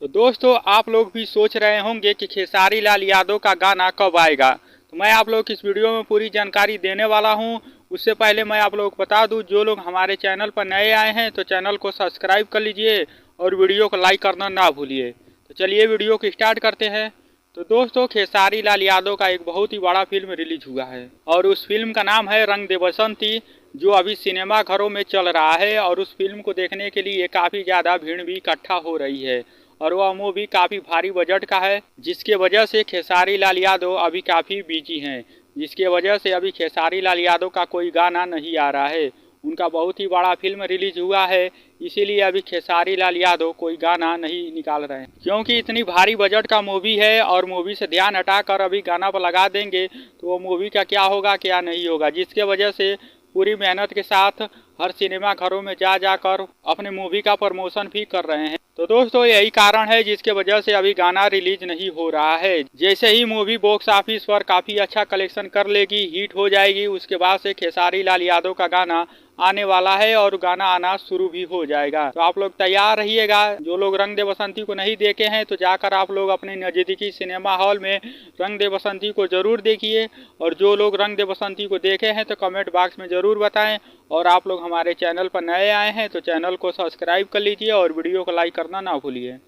तो दोस्तों, आप लोग भी सोच रहे होंगे कि खेसारी लाल यादव का गाना कब आएगा। तो मैं आप लोग को इस वीडियो में पूरी जानकारी देने वाला हूं। उससे पहले मैं आप लोग को बता दूं, जो लोग हमारे चैनल पर नए आए हैं तो चैनल को सब्सक्राइब कर लीजिए और वीडियो को लाइक करना ना भूलिए। तो चलिए वीडियो को स्टार्ट करते हैं। तो दोस्तों, खेसारी लाल यादव का एक बहुत ही बड़ा फिल्म रिलीज हुआ है और उस फिल्म का नाम है रंग दे बसंती, जो अभी सिनेमा घरों में चल रहा है। और उस फिल्म को देखने के लिए काफ़ी ज़्यादा भीड़ भी इकट्ठा हो रही है और वह मूवी काफ़ी भारी बजट का है, जिसके वजह से खेसारी लाल यादव अभी काफ़ी बिजी हैं। जिसके वजह से अभी खेसारी लाल यादव का कोई गाना नहीं आ रहा है। उनका बहुत ही बड़ा फिल्म रिलीज हुआ है, इसीलिए अभी खेसारी लाल यादव कोई गाना नहीं निकाल रहे हैं, क्योंकि इतनी भारी बजट का मूवी है और मूवी से ध्यान हटाकर अभी गाना पर लगा देंगे तो वो मूवी का क्या होगा क्या नहीं होगा। जिसके वजह से पूरी मेहनत के साथ हर सिनेमा घरों में जा जाकर अपने मूवी का प्रमोशन भी कर रहे हैं। तो दोस्तों, यही कारण है जिसके वजह से अभी गाना रिलीज नहीं हो रहा है। जैसे ही मूवी बॉक्स ऑफिस पर काफ़ी अच्छा कलेक्शन कर लेगी, हिट हो जाएगी, उसके बाद से खेसारी लाल यादव का गाना आने वाला है और गाना आना शुरू भी हो जाएगा। तो आप लोग तैयार रहिएगा। जो लोग रंग दे बसंती को नहीं देखे हैं तो जाकर आप लोग अपने नज़दीकी सिनेमा हॉल में रंग दे बसंती को ज़रूर देखिए। और जो लोग रंग दे बसंती को देखे हैं तो कमेंट बॉक्स में ज़रूर बताएं। और आप लोग हमारे चैनल पर नए आए हैं तो चैनल को सब्सक्राइब कर लीजिए और वीडियो को लाइक करना ना भूलिए।